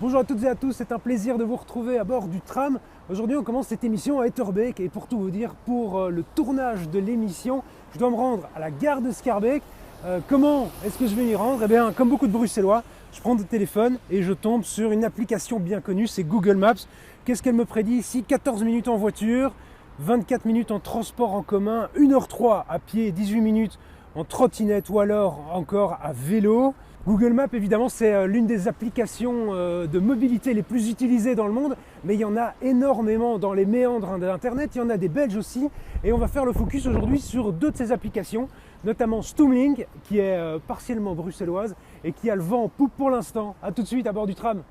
Bonjour à toutes et à tous, c'est un plaisir de vous retrouver à bord du tram. Aujourd'hui on commence cette émission à Etterbeek et pour tout vous dire, pour le tournage de l'émission, je dois me rendre à la gare de Schaerbeek. Comment est-ce que je vais m'y rendre? Eh bien, comme beaucoup de Bruxellois, je prends le téléphone et je tombe sur une application bien connue, c'est Google Maps. Qu'est-ce qu'elle me prédit ici? 14 minutes en voiture, 24 minutes en transport en commun, 1h03 à pied, 18 minutes en trottinette ou alors encore à vélo. Google Maps, évidemment, c'est l'une des applications de mobilité les plus utilisées dans le monde, mais il y en a énormément dans les méandres d'Internet, il y en a des Belges aussi, et on va faire le focus aujourd'hui sur deux de ces applications, notamment Stoomlink, qui est partiellement bruxelloise et qui a le vent en poupe pour l'instant. A tout de suite à bord du tram.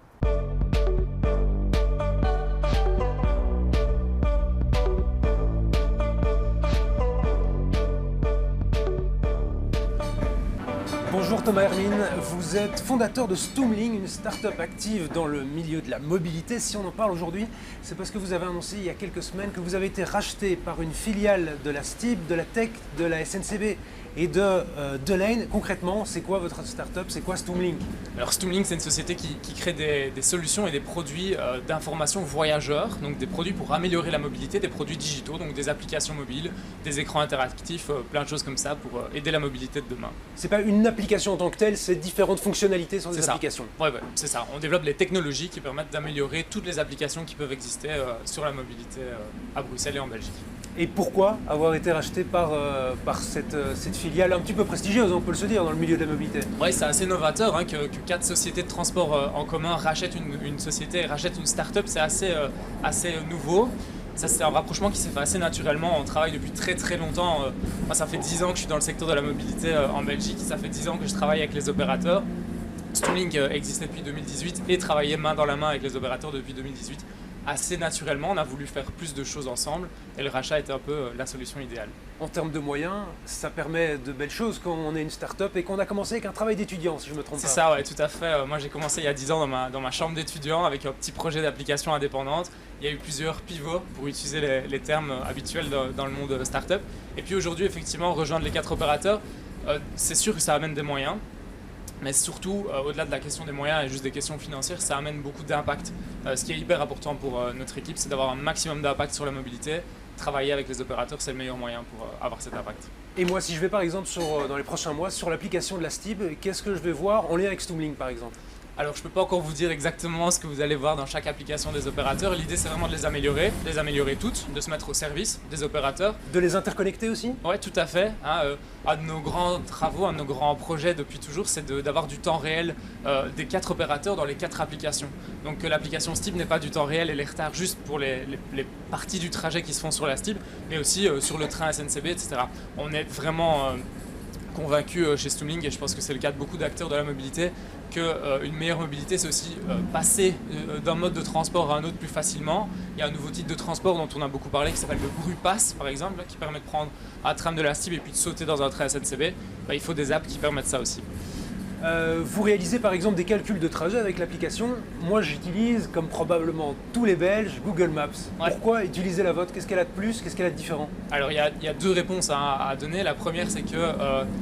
Bonjour Thomas Hermine, vous êtes fondateur de Stoomlink, une start-up active dans le milieu de la mobilité. Si on en parle aujourd'hui, c'est parce que vous avez annoncé il y a quelques semaines que vous avez été racheté par une filiale de la STIB, de la Tech, de la SNCB et de Lane. Concrètement, c'est quoi votre start-up? C'est quoi Stoomlink? Alors Stoomlink, c'est une société qui crée des solutions et des produits d'information voyageurs, donc des produits pour améliorer la mobilité, des produits digitaux, donc des applications mobiles, des écrans interactifs, plein de choses comme ça pour aider la mobilité de demain. C'est pas une application en tant que telle, c'est différentes fonctionnalités sur des applications. Ouais, c'est ça. On développe les technologies qui permettent d'améliorer toutes les applications qui peuvent exister sur la mobilité à Bruxelles et en Belgique. Et pourquoi avoir été racheté par cette filiale un petit peu prestigieuse, on peut le dire, dans le milieu de la mobilité? Ouais, c'est assez novateur que 4 sociétés de transport en commun rachètent une société, rachètent une start-up, c'est assez nouveau. Ça, c'est un rapprochement qui s'est fait assez naturellement. On travaille depuis très longtemps. Moi, ça fait 10 ans que je suis dans le secteur de la mobilité en Belgique. Ça fait 10 ans que je travaille avec les opérateurs. Stoomlink existait depuis 2018 et travaillait main dans la main avec les opérateurs depuis 2018. Assez naturellement, on a voulu faire plus de choses ensemble et le rachat était un peu la solution idéale. En termes de moyens, ça permet de belles choses quand on est une start-up et qu'on a commencé avec un travail d'étudiant, si je ne me trompe pas. C'est ça, ouais, tout à fait. Moi, j'ai commencé il y a 10 ans dans ma chambre d'étudiant avec un petit projet d'application indépendante. Il y a eu plusieurs pivots pour utiliser les termes habituels dans le monde start-up. Et puis aujourd'hui, effectivement, rejoindre les 4 opérateurs, c'est sûr que ça amène des moyens. Mais surtout, au-delà de la question des moyens et juste des questions financières, ça amène beaucoup d'impact. Ce qui est hyper important pour notre équipe, c'est d'avoir un maximum d'impact sur la mobilité. Travailler avec les opérateurs, c'est le meilleur moyen pour avoir cet impact. Et moi, si je vais par exemple dans les prochains mois sur l'application de la STIB, qu'est-ce que je vais voir en lien avec Stoomlink par exemple? Alors je ne peux pas encore vous dire exactement ce que vous allez voir dans chaque application des opérateurs. L'idée c'est vraiment de les améliorer toutes, de se mettre au service des opérateurs. De les interconnecter aussi? Oui, tout à fait. Un de nos grands travaux, un de nos grands projets depuis toujours, c'est d'avoir du temps réel des 4 opérateurs dans les 4 applications. Donc que l'application STIB n'est pas du temps réel et les retards juste pour les parties du trajet qui se font sur la STIB, mais aussi sur le train SNCB, etc. On est vraiment convaincu chez Stoomlink, et je pense que c'est le cas de beaucoup d'acteurs de la mobilité, qu'une meilleure mobilité, c'est aussi passer d'un mode de transport à un autre plus facilement. Il y a un nouveau type de transport dont on a beaucoup parlé qui s'appelle le BruPass, par exemple, qui permet de prendre un tram de la STIB et puis de sauter dans un train SNCB. Il faut des apps qui permettent ça aussi. Vous réalisez par exemple des calculs de trajet avec l'application. Moi j'utilise, comme probablement tous les Belges, Google Maps. Ouais. Pourquoi utiliser la vôtre? Qu'est-ce qu'elle a de plus? Qu'est-ce qu'elle a de différent? Alors il y a 2 réponses à donner. La première, c'est que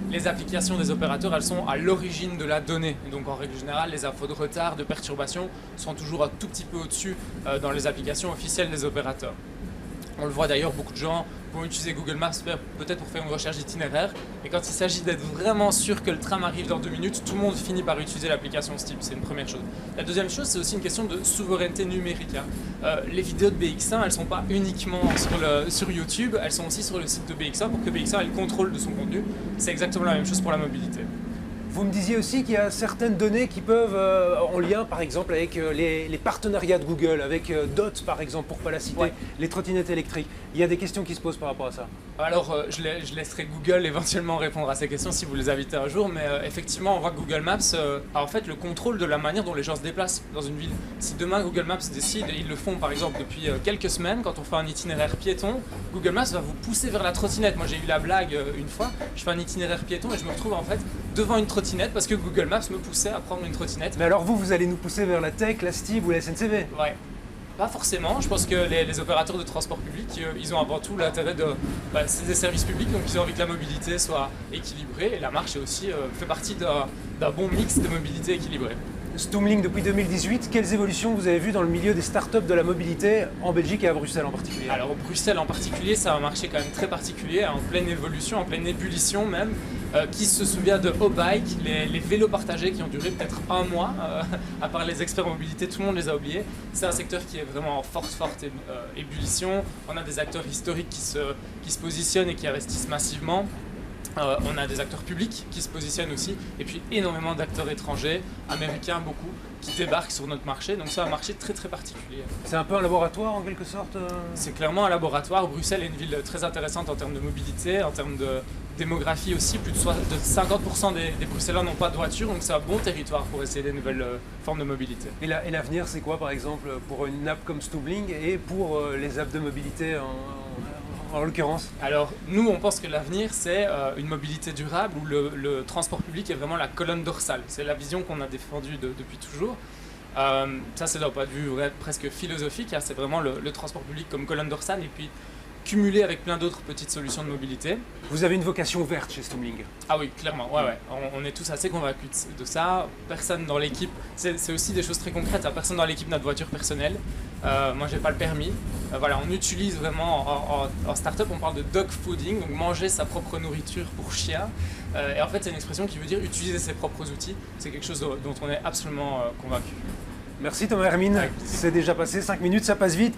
les applications des opérateurs, elles sont à l'origine de la donnée. Et donc en règle générale, les infos de retard, de perturbation sont toujours un tout petit peu au-dessus dans les applications officielles des opérateurs. On le voit d'ailleurs, beaucoup de gens vont utiliser Google Maps peut-être pour faire une recherche d'itinéraire. Et quand il s'agit d'être vraiment sûr que le tram arrive dans 2 minutes, tout le monde finit par utiliser l'application STIB. C'est une première chose. La deuxième chose, c'est aussi une question de souveraineté numérique. Les vidéos de BX1, elles ne sont pas uniquement sur YouTube, elles sont aussi sur le site de BX1 pour que BX1 ait le contrôle de son contenu. C'est exactement la même chose pour la mobilité. Vous me disiez aussi qu'il y a certaines données qui peuvent, en lien par exemple avec les partenariats de Google, avec DOT par exemple, pour ne pas la citer, ouais. Les trottinettes électriques. Il y a des questions qui se posent par rapport à ça. Alors je laisserai Google éventuellement répondre à ces questions si vous les invitez un jour, mais effectivement on voit que Google Maps a en fait le contrôle de la manière dont les gens se déplacent dans une ville. Si demain Google Maps décide, et ils le font par exemple depuis quelques semaines, quand on fait un itinéraire piéton, Google Maps va vous pousser vers la trottinette. Moi j'ai eu la blague une fois, je fais un itinéraire piéton et je me retrouve en fait devant une trottinette parce que Google Maps me poussait à prendre une trottinette. Mais alors vous allez nous pousser vers la Tech, la STIB ou la SNCB? Ouais. Pas forcément, je pense que les opérateurs de transport public, ils ont avant tout l'intérêt de... c'est des services publics, donc ils ont envie que la mobilité soit équilibrée, et la marche est aussi, fait partie d'un bon mix de mobilité équilibrée. Stoomlink depuis 2018, quelles évolutions vous avez vues dans le milieu des startups de la mobilité en Belgique et à Bruxelles en particulier? Alors Bruxelles en particulier, c'est un marché quand même très particulier, en pleine évolution, en pleine ébullition même. Qui se souvient de O-Bike, les vélos partagés qui ont duré peut-être un mois, à part les experts en mobilité, tout le monde les a oubliés. C'est un secteur qui est vraiment en forte ébullition. On a des acteurs historiques qui se positionnent et qui investissent massivement. On a des acteurs publics qui se positionnent aussi, et puis énormément d'acteurs étrangers, américains beaucoup, qui débarquent sur notre marché. Donc c'est un marché très particulier. C'est un peu un laboratoire en quelque sorte C'est clairement un laboratoire. Bruxelles est une ville très intéressante en termes de mobilité, en termes de démographie aussi. Plus de 50% des Bruxellois n'ont pas de voiture, donc c'est un bon territoire pour essayer des nouvelles formes de mobilité. Et l'avenir, c'est quoi par exemple pour une app comme Stoomlink et pour les apps de mobilité en l'occurrence? Alors nous on pense que l'avenir c'est une mobilité durable où le transport public est vraiment la colonne dorsale. C'est la vision qu'on a défendue depuis toujours. Ça c'est d'un point de vue presque philosophique, hein. C'est vraiment le transport public comme colonne dorsale et puis cumulé avec plein d'autres petites solutions de mobilité. Vous avez une vocation verte chez Stoomlink? Ah oui, clairement, ouais. On est tous assez convaincus de ça. Personne dans l'équipe, c'est aussi des choses très concrètes, hein. Personne dans l'équipe n'a de voiture personnelle. Moi j'ai pas le permis. Voilà, on utilise vraiment en start-up, on parle de dog fooding, donc manger sa propre nourriture pour chien. Et en fait c'est une expression qui veut dire utiliser ses propres outils. C'est quelque chose dont on est absolument convaincu. Merci Thomas Hermine, c'est déjà passé 5 minutes, ça passe vite.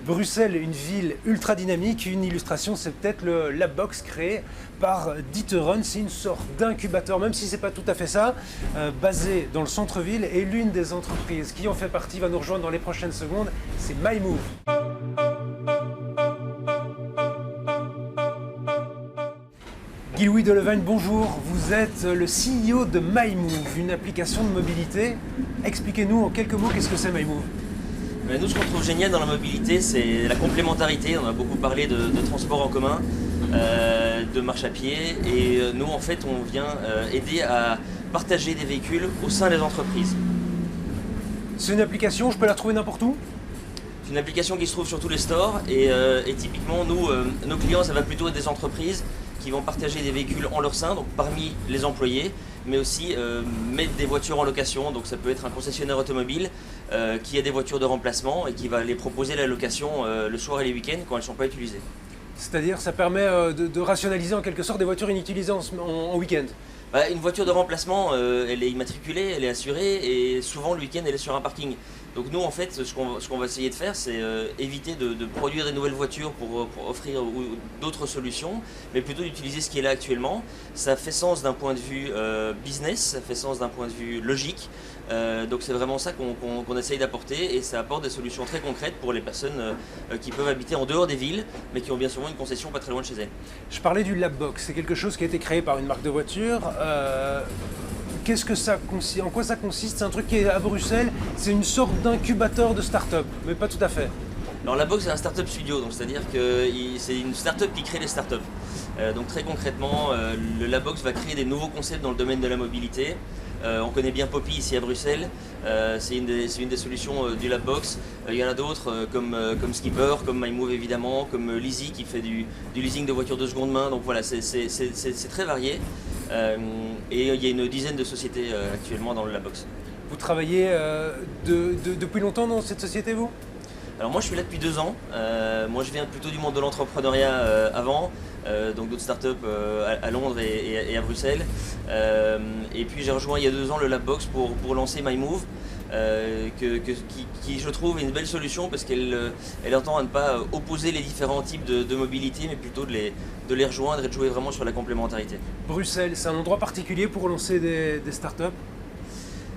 Bruxelles, une ville ultra dynamique, une illustration, c'est peut-être le Labbox créé par D'Ieteren. C'est une sorte d'incubateur, même si c'est pas tout à fait ça, basé dans le centre-ville, et l'une des entreprises qui en fait partie va nous rejoindre dans les prochaines secondes, c'est MyMove. Guy-Louis Delevagne, bonjour. Vous êtes le CEO de MyMove, une application de mobilité. Expliquez-nous en quelques mots qu'est-ce que c'est MyMove. Nous, ce qu'on trouve génial dans la mobilité, c'est la complémentarité. On a beaucoup parlé de transport en commun, de marche à pied. Et nous, en fait, on vient aider à partager des véhicules au sein des entreprises. C'est une application, je peux la trouver n'importe où? C'est une application qui se trouve sur tous les stores. Et typiquement, nous, nos clients, ça va plutôt être des entreprises qui vont partager des véhicules en leur sein, donc parmi les employés, mais aussi mettre des voitures en location. Donc ça peut être un concessionnaire automobile qui a des voitures de remplacement et qui va les proposer la location le soir et les week-ends quand elles ne sont pas utilisées. C'est-à-dire ça permet de rationaliser en quelque sorte des voitures inutilisées en week-end? Une voiture de remplacement, elle est immatriculée, elle est assurée et souvent le week-end elle est sur un parking. Donc nous en fait ce qu'on va essayer de faire c'est éviter de produire des nouvelles voitures pour offrir d'autres solutions, mais plutôt d'utiliser ce qui est là actuellement. Ça fait sens d'un point de vue business, ça fait sens d'un point de vue logique. Donc c'est vraiment ça qu'on essaye d'apporter et ça apporte des solutions très concrètes pour les personnes qui peuvent habiter en dehors des villes mais qui ont bien souvent une concession pas très loin de chez elles. Je parlais du Labbox, c'est quelque chose qui a été créé par une marque de voiture. Qu'est-ce que ça consiste? En quoi ça consiste? C'est un truc qui est à Bruxelles, c'est une sorte d'incubateur de start-up, mais pas tout à fait. Alors Labbox c'est un startup studio, donc c'est-à-dire que c'est une startup qui crée des startups. Donc très concrètement, le Labbox va créer des nouveaux concepts dans le domaine de la mobilité. On connaît bien Poppy ici à Bruxelles, c'est une des solutions du Labbox. Il y en a d'autres comme Skipper, comme MyMove évidemment, comme Leasy qui fait du leasing de voitures de seconde main. Donc voilà, c'est très varié et il y a une dizaine de sociétés actuellement dans le Labbox. Vous travaillez depuis longtemps dans cette société, vous? Alors moi je suis là depuis 2 ans, moi je viens plutôt du monde de l'entrepreneuriat avant, donc d'autres startups à Londres et à Bruxelles. Et puis j'ai rejoint il y a 2 ans le Labbox pour lancer MyMove, qui je trouve est une belle solution parce qu'elle entend à ne pas opposer les différents types de mobilité, mais plutôt de les rejoindre et de jouer vraiment sur la complémentarité. Bruxelles, c'est un endroit particulier pour lancer des startups?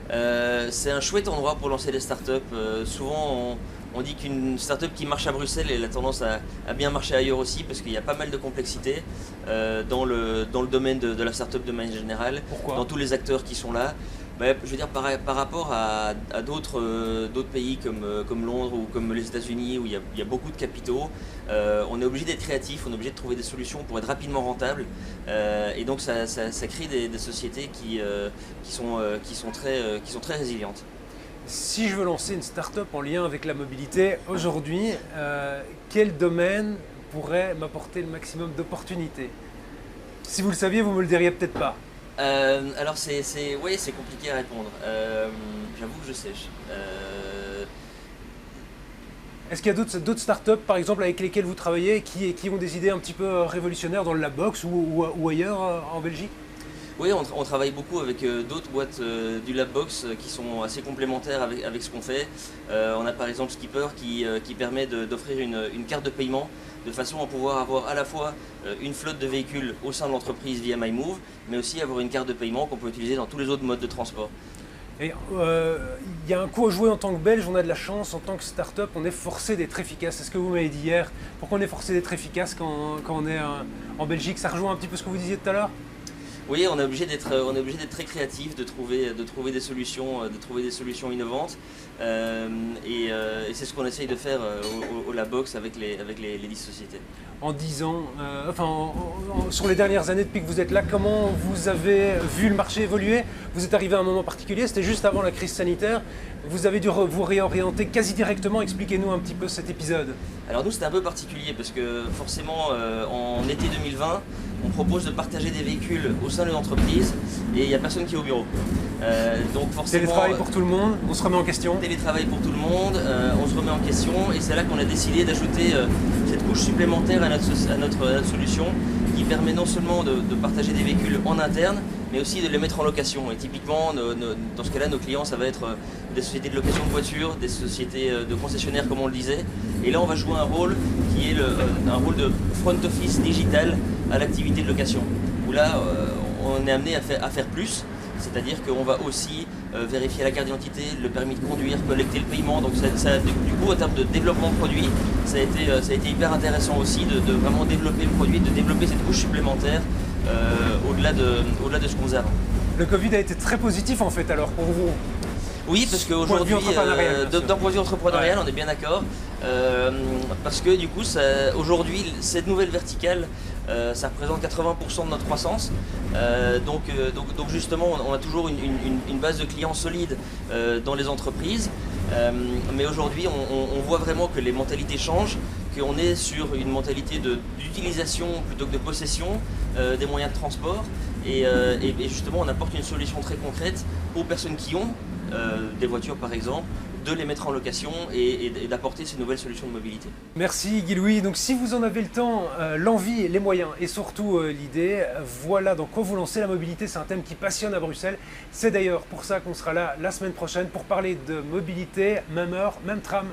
C'est un chouette endroit pour lancer des startups. Souvent on dit qu'une startup qui marche à Bruxelles, elle a tendance à bien marcher ailleurs aussi parce qu'il y a pas mal de complexité dans le domaine de la startup de manière générale. Pourquoi? Dans tous les acteurs qui sont là. Je veux dire par rapport à d'autres pays comme Londres ou comme les États-Unis où il y a beaucoup de capitaux, on est obligé d'être créatif, on est obligé de trouver des solutions pour être rapidement rentable et donc ça crée des sociétés qui sont très résilientes. Si je veux lancer une start-up en lien avec la mobilité, aujourd'hui, quel domaine pourrait m'apporter le maximum d'opportunités? Si vous le saviez, vous me le diriez peut-être pas. Alors ouais, c'est compliqué à répondre. J'avoue que je sèche. Est-ce qu'il y a d'autres startups, par exemple, avec lesquelles vous travaillez, qui ont des idées un petit peu révolutionnaires dans le Labbox ou ailleurs en Belgique? Oui, on travaille beaucoup avec d'autres boîtes du Labbox qui sont assez complémentaires avec ce qu'on fait. On a par exemple Skipper qui permet d'offrir une carte de paiement de façon à pouvoir avoir à la fois une flotte de véhicules au sein de l'entreprise via MyMove, mais aussi avoir une carte de paiement qu'on peut utiliser dans tous les autres modes de transport. Et il y a un coup à jouer en tant que Belge, on a de la chance, en tant que start-up, on est forcé d'être efficace. C'est ce que vous m'avez dit hier. Pourquoi on est forcé d'être efficace quand on est en Belgique? Ça rejoint un petit peu ce que vous disiez tout à l'heure? Oui, on est obligé d'être très créatif, de trouver des solutions innovantes. Et c'est ce qu'on essaye de faire au Labbox avec les 10 sociétés. En 10 ans, sur les dernières années depuis que vous êtes là, comment vous avez vu le marché évoluer? Vous êtes arrivé à un moment particulier, c'était juste avant la crise sanitaire. Vous avez dû vous réorienter quasi directement. Expliquez-nous un petit peu cet épisode. Alors nous, c'était un peu particulier parce que forcément, en été 2020, on propose de partager des véhicules au sein de l'entreprise et il n'y a personne qui est au bureau. Donc forcément, télétravail pour tout le monde, on se remet en question. Télétravail pour tout le monde, on se remet en question et c'est là qu'on a décidé d'ajouter cette couche supplémentaire à notre solution qui permet non seulement de partager des véhicules en interne, mais aussi de les mettre en location. Et typiquement, dans ce cas-là, nos clients, ça va être des sociétés de location de voitures, des sociétés de concessionnaires, comme on le disait. Et là, on va jouer un rôle qui est un rôle de front office digital à l'activité de location. Où là, on est amené à faire plus. C'est-à-dire qu'on va aussi vérifier la carte d'identité, le permis de conduire, collecter le paiement. Donc du coup, en termes de développement de produit, ça a été hyper intéressant aussi de vraiment développer le produit, de développer cette couche supplémentaire au-delà de ce qu'on faisait avant. Le Covid a été très positif en fait alors pour vous? Oui, parce qu'aujourd'hui, d'un point de vue entrepreneurial, on est bien d'accord. Parce que du coup, aujourd'hui, cette nouvelle verticale, ça représente 80% de notre croissance. Donc justement, on a toujours une base de clients solide dans les entreprises. Mais aujourd'hui, on voit vraiment que les mentalités changent, qu'on est sur une mentalité d'utilisation plutôt que de possession des moyens de transport. Et justement, on apporte une solution très concrète aux personnes qui ont des voitures par exemple, de les mettre en location et d'apporter ces nouvelles solutions de mobilité. Merci Guy-Louis. Donc si vous en avez le temps, l'envie, les moyens et surtout l'idée, voilà dans quoi vous lancez la mobilité. C'est un thème qui passionne à Bruxelles. C'est d'ailleurs pour ça qu'on sera là la semaine prochaine pour parler de mobilité, même heure, même tram.